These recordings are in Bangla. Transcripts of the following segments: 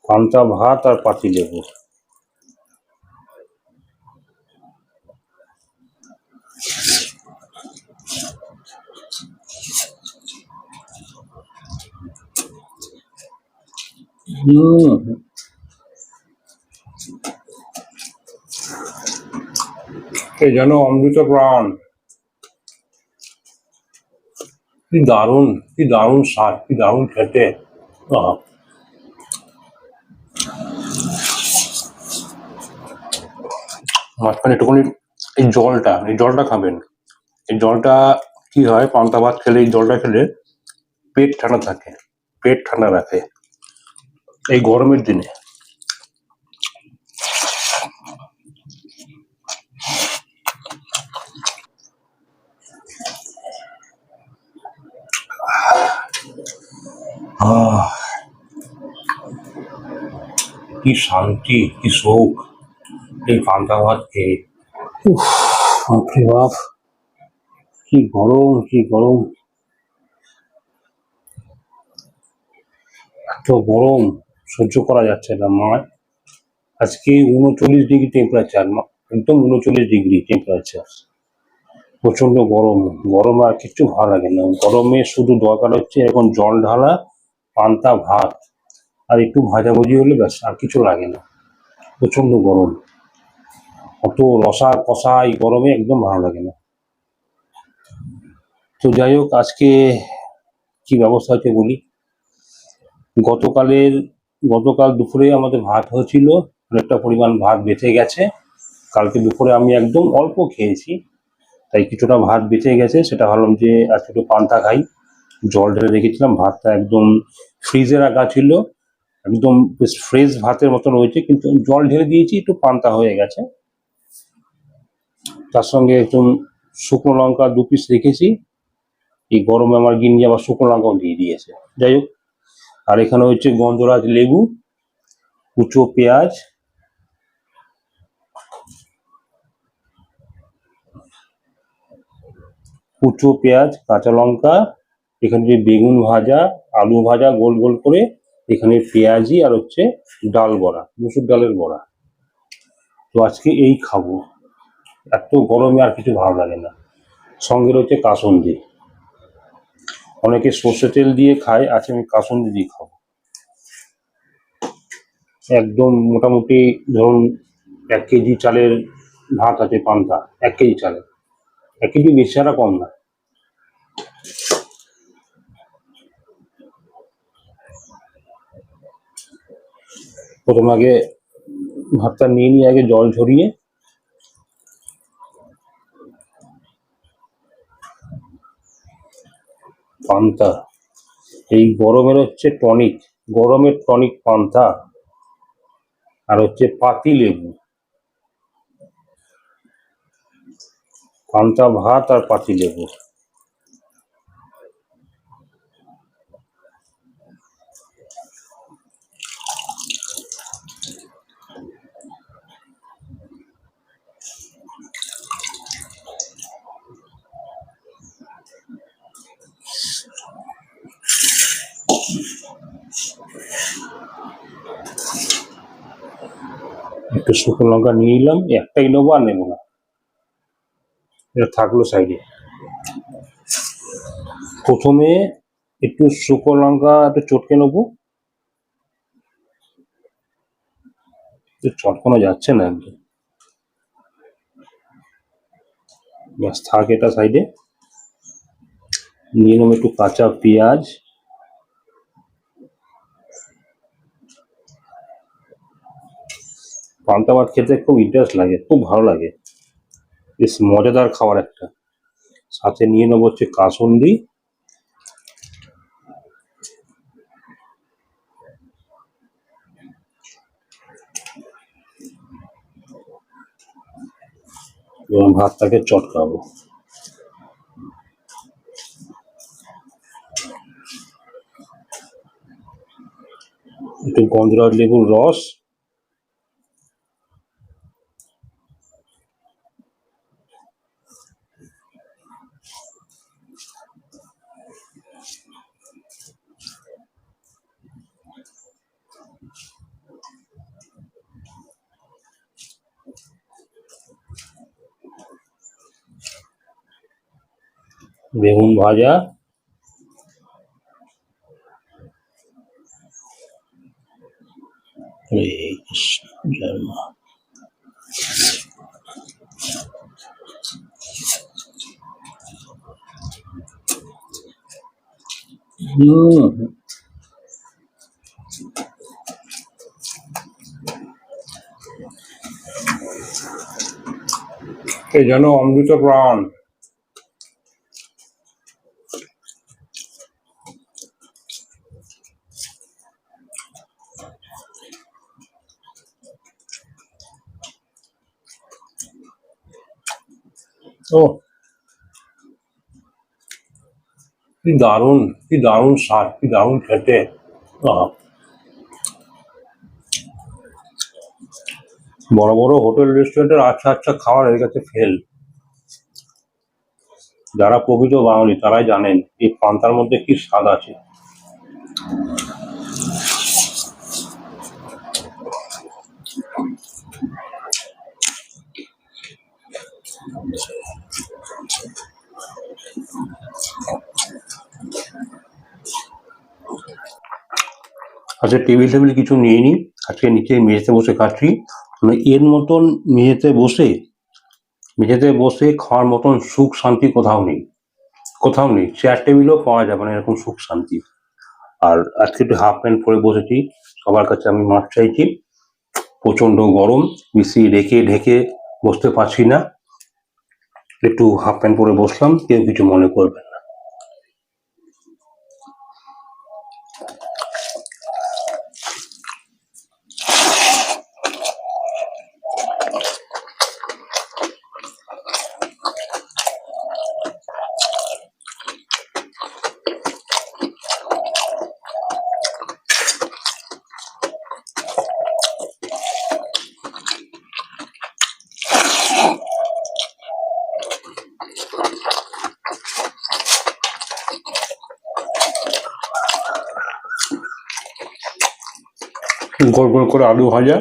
পান্তা ভাত আর পাতিলেবু। এ যেন অমৃত প্রাণ। কি দারুণ, কি দারুণ স্বাদ, কি দারুণ খেতে। মাঝখানে একটুখানি এই জলটা খাবেন। এই জলটা কি হয়, পান্তা ভাত খেলে এই জলটা খেলে পেট ঠান্ডা থাকে, পেট ঠান্ডা রাখে এই গরমের দিনে। কি শান্তি, কি সুখ এই পান্তা ভাত খেয়ে। বাপরে বাপ, কি গরম, কি গরম, এত গরম সহ্য করা যাচ্ছে না। আজকে 39 ডিগ্রি টেম্পারেচার, একদম 39 ডিগ্রি টেম্পারেচার। প্রচন্ড গরম। গরম আর কিচ্ছু ভালো লাগে না। গরমে শুধু দরকার হচ্ছে এখন জল ঢালা, পান্তা ভাত আর একটু ভাজাভুজি হলে ব্যাস, আর কিছু লাগে না। প্রচন্ড গরম, অত রসা কষা এই গরমে একদম ভালো লাগে না। তো যাই হোক, আজকে কি ব্যবস্থা হচ্ছে বলি। গতকাল দুপুরে আমাদের ভাত হয়েছিল, অনেকটা পরিমাণ ভাত বেঁচে গেছে। কালকে দুপুরে আমি একদম অল্প খেয়েছি, তাই কিছুটা ভাত বেঁচে গেছে। সেটা ভাবলাম যে আজকে একটু পান্তা খাই। জল ঢেলে রেখেছিলাম, ভাতটা একদম ফ্রিজে রাখা ছিল, একদম বেশ ফ্রেশ ভাতের মতো রয়েছে, কিন্তু জল ঢেলে দিয়েছি, একটু পান্তা হয়ে গেছে। তার সঙ্গে একটু শুকনো লঙ্কা 2 পিস রেখেছি। এই গরমে আমার গিন্নি আবার শুকনো লঙ্কাও দিয়ে দিয়েছে। যাই হোক, আর এখানে হচ্ছে গন্ধরাজ লেবু, কুচো পেঁয়াজ, কাঁচা লঙ্কা, এখানে যে বেগুন ভাজা, আলু ভাজা গোল গোল করে, এখানে পেঁয়াজি, আর হচ্ছে ডাল বড়া, মুসুর ডালের বড়া। তো আজকে এই খাবো, এত গরমে আর কিছু ভালো লাগে না। সঙ্গে রয়েছে কাসুন্দি। অনেকে সর্ষে তেল দিয়ে খায়, আজকে আমি কাসুন্দি দিয়ে খাবো। একদম মোটামুটি ধরুন 1 কেজি চালের ভাত আছে পান্তা, 1 কেজি চালে, 1 কেজি বেশি আর কম না। প্রথম আগে ভাতটা নিয়ে আগে জল ঝরিয়ে পান্তা, এই গরমের হচ্ছে টনিক, গরমের টনিক পান্তা, আর হচ্ছে পাতি লেবু। পান্তা ভাত আর পাতি লেবু। একটু শুকনো লঙ্কা নিয়ে নিলাম, একটাই নেবো আর নেবো না, এটা থাকলো সাইডে। প্রথমে একটু শুকনো লঙ্কা একটু চটকে নেবো, চটকানো যাচ্ছে না একদম, ব্যাস থাক এটা সাইডে। নিয়ে নেবো একটু কাঁচা পেঁয়াজ, পান্তা ভাত খেতে খুব ইন্টারেস্ট লাগে, খুব ভালো লাগে, বেশ মজাদার খাবার একটা। সাথে নিয়ে নেবো হচ্ছে কাসুন্দি, এবং ভাতটাকে চটকাবো। একটু গন্ধরাজ লেবুর রস, বেগুন ভাজা, এই জয় মা। এ যেন অমৃত প্রাণ। ও কি দারুণ স্বাদ, কি দারুণ খেতে। আহা, বড় বড় হোটেল রেস্টুরেন্টের আচ্ছা আচ্ছা খাবার এর কাছে ফেল। যারা প্রকৃত বাঙালি তারাই জানেন এই পান্তার মধ্যে কি স্বাদ আছে। আচ্ছা, টেবিল কিছু নিইনি, আজকে নিচে মেঝেতে বসে খাচ্ছি। মানে এর মতন মেঝেতে বসে খাওয়ার মতন সুখ শান্তি কোথাও নেই। চেয়ার টেবিলও পাওয়া যাবে না এরকম সুখ শান্তি। আর আজকে একটু হাফ প্যান্ট পরে বসেছি, সবার কাছে আমি মাপ চাইছি। প্রচন্ড গরম, বেশি ঢেকে বসতে পারছি না, একটু হাফ প্যান্ট পরে বসলাম, কেউ কিছু মনে করবেন না। গোল গোল করে আলু ভাজা,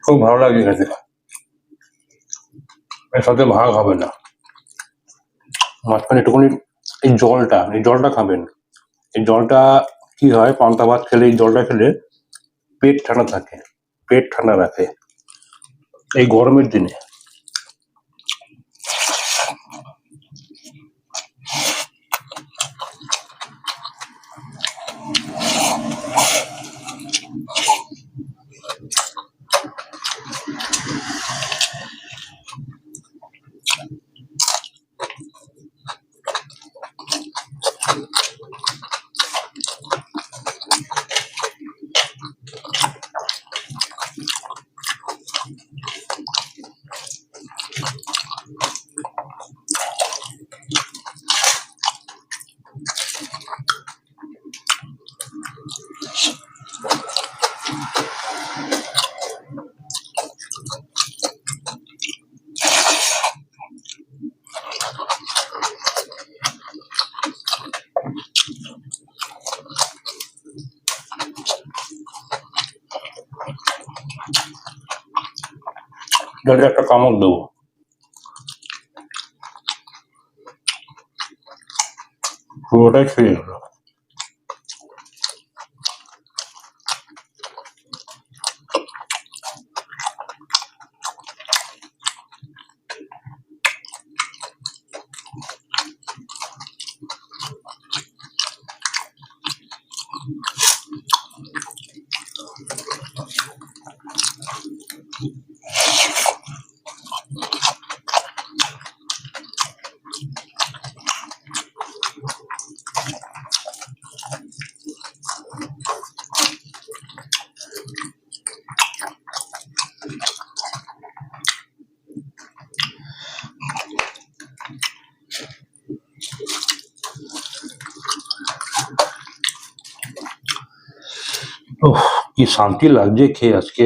খুব ভালো লাগে খেতে। এর সাথে ভাগ হবে না। মাঝখানে একটুখানি এই জলটা খাবেন। এই জলটা কি হয়, পান্তা ভাত খেলে এই জলটা খেলে পেট ঠান্ডা রাখে এই গরমের দিনে। যদি একটা কামড় দেবো, পুরোটাই খেয়ে গেল। ওহ, কি শান্তি লাগছে খেয়ে আজকে,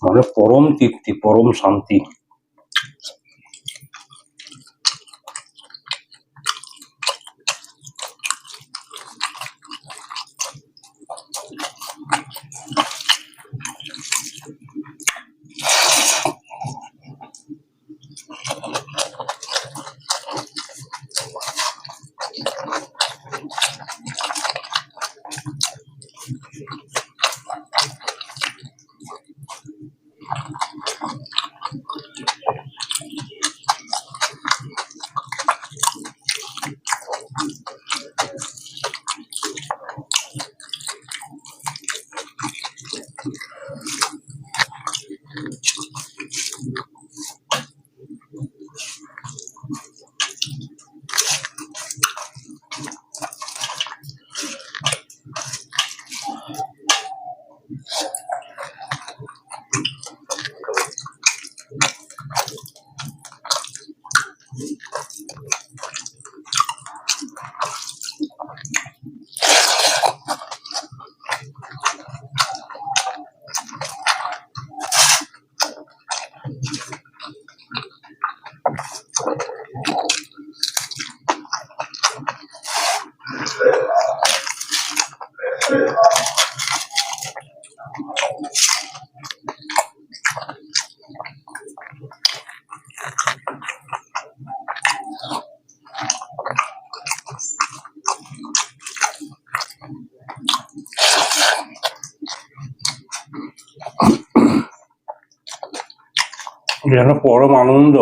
মানে পরম তৃপ্তি, পরম শান্তি। যেন পরম আনন্দ।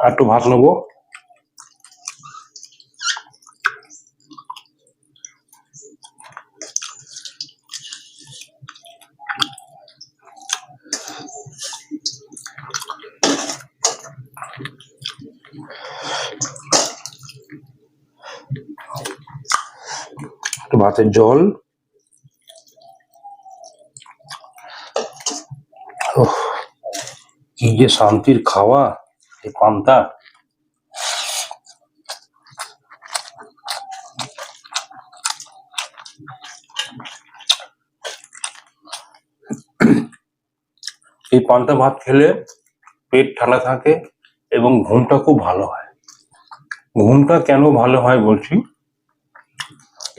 আর একটু ভাত নেবো। একটু ভাতের জল। ওহ, কি যে শান্তির খাওয়া এই পান্তা। এই পান্তা ভাত খেলে পেট ঠান্ডা থাকে এবং ঘুমটা খুব ভালো হয়। ঘুমটা কেন ভালো হয় বলছি,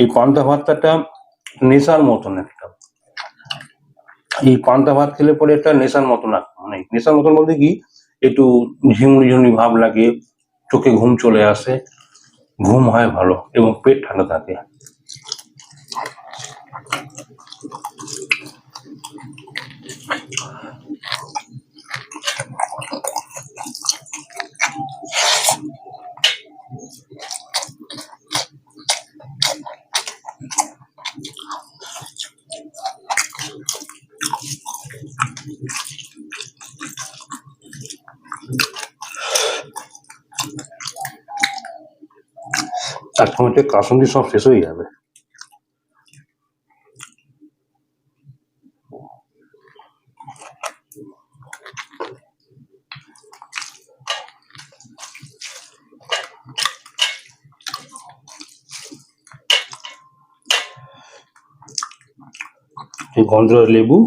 এই পান্তা ভাতটা নেশার মতন একটা। এই পান্তা ভাত খেলে পরে একটা নেশার মতন মানে নেশার মতন বলতে কি, একটু ঝিমুনি ঝিমুনি ভাব লাগে, চোখে ঘুম চলে আসে, ঘুম হয় ভালো এবং পেট ঠান্ডা থাকে। আর সময়টা কাসন্দি সব শেষ হয়ে যাবে। এই গন্ধরাজ লেবু,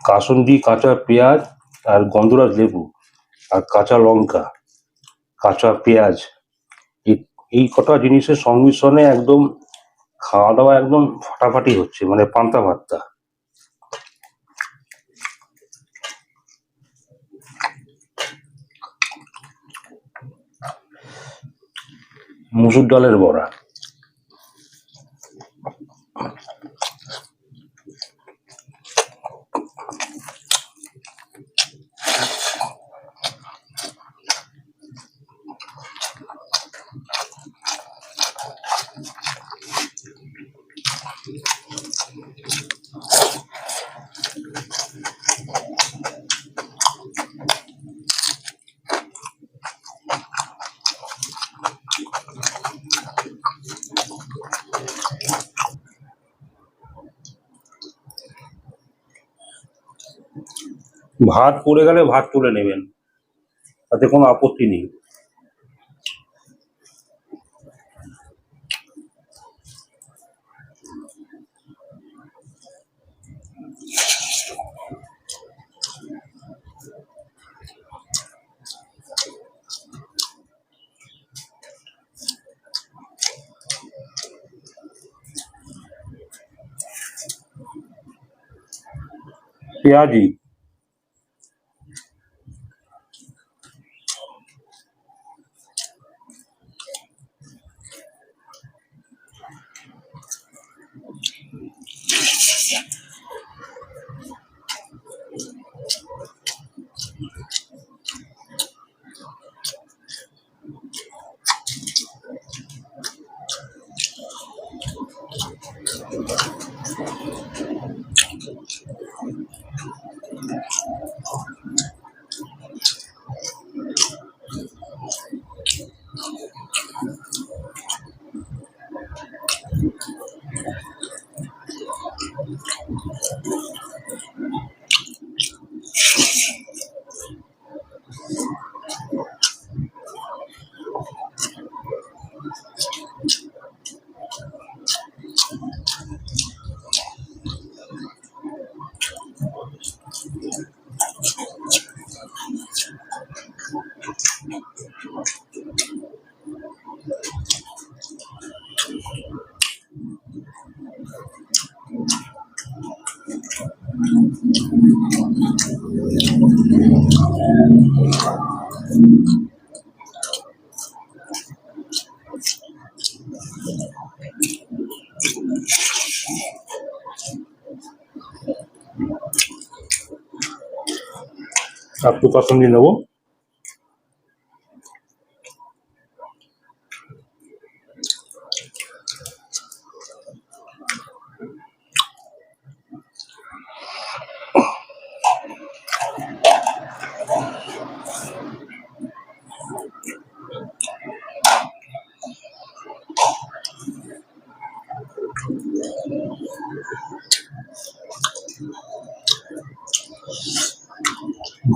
কাসন্দি, কাঁচা পেঁয়াজ আর গন্ধরাজ লেবু আর কাঁচা লঙ্কা, কাঁচা পেঁয়াজ, এই কটা জিনিসের সংমিশ্রণে একদম খাওয়া দাওয়া একদম ফাটাফাটি হচ্ছে, মানে পান্তা ভাতটা। মুসুর ডালের বড়া। ভাত পড়ে গেলে ভাত তুলে নেবেন, তাতে কোনো আপত্তি নেই। পেঁয়াজি। একটু কাসুন্দি নেবো।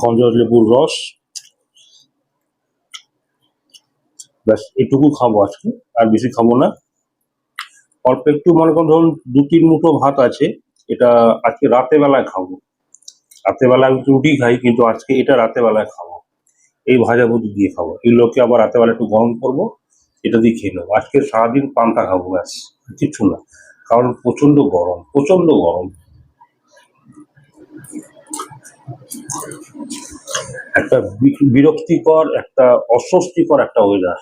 গন্ধরাজ লেবুর রস, ব্যাস এটুকু খাবো আজকে, আর বেশি খাবো না। অল্প একটু মনে করুন, ধরুন 2-3 মুঠো ভাত আছে, এটা আজকে রাতে বেলায় খাবো। রাতে বেলায় আমি রুটি খাই, কিন্তু আজকে এটা রাতে বেলায় খাবো, এই ভাজা ভুজি দিয়ে খাবো। এগুলোকে আবার রাতে বেলা একটু গরম করবো, এটা দিয়ে খেয়ে নেবো। আজকে সারাদিন পান্তা খাবো, ব্যাস কিচ্ছু না, কারণ প্রচন্ড গরম, প্রচন্ড গরম। একটা বিরক্তিকর, একটা অস্বস্তিকর একটা ওয়েদার।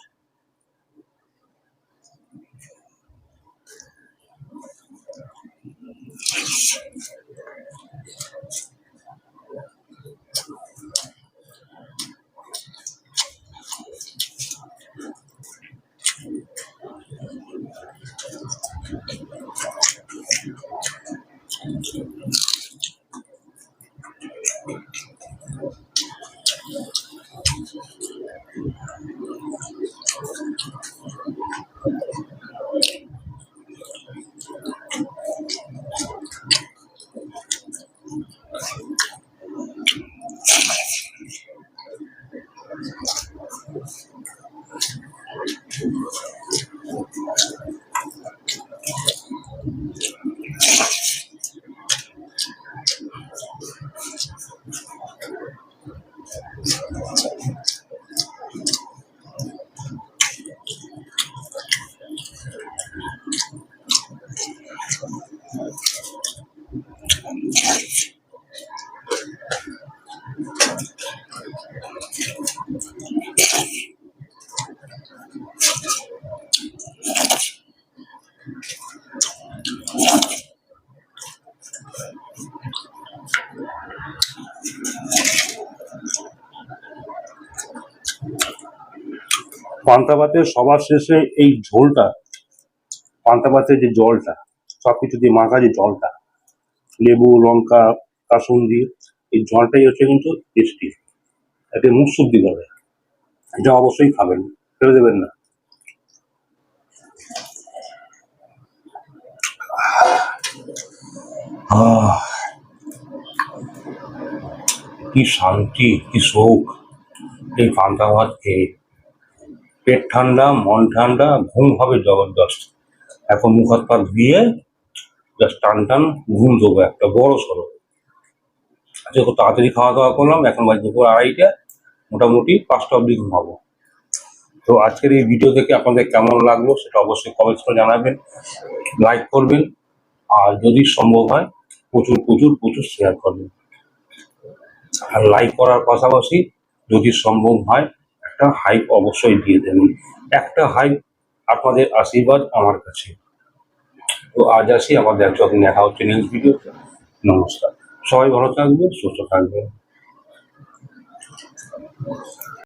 পান্তা ভাতের সবার শেষে এই ঝোলটা, পান্তা ভাতের যে জলটা, সবকিছু দিয়ে মাখা যে জলটা, লেবু লঙ্কা কাসুন্দি, এই জলটাই হচ্ছে কিন্তু টেস্টি। এতে মুখ শুদ্ধি করে, এটা অবশ্যই খাবেন, ফেলে দেবেন না। আহ, কি শান্তি, কি সুখ এই পান্তা ভাত খেয়ে। পেট ঠান্ডা, মন ঠান্ডা, ঘুম হবে জবরদস্ত। এখন মুখ হাত পা ধুয়ে জাস্ট টান টান ঘুম দেবো একটা বড় সড়ো। আজকে খুব তাড়াতাড়ি খাওয়া দাওয়া করলাম, এখন বাজে দুপুর 2:30, মোটামুটি 5টা অবধি ঘুমাবো। তো আজকের এই ভিডিও দেখে আপনাদের কেমন লাগলো সেটা অবশ্যই কমেন্টস করে জানাবেন, লাইক করবেন, আর যদি সম্ভব হয় প্রচুর প্রচুর প্রচুর শেয়ার করবেন। আর লাইক করার পাশাপাশি যদি সম্ভব হয় একটা হাইপ অবশ্যই দিয়ে দেবেন। একটা হাইপ আপনাদের আশীর্বাদ আমার কাছে। তো আজ আসি, আমাদের একদিন দেখা হচ্ছে নেক্সট ভিডিওতে। নমস্কার, সবাই ভালো থাকবেন, সুস্থ থাকবেন।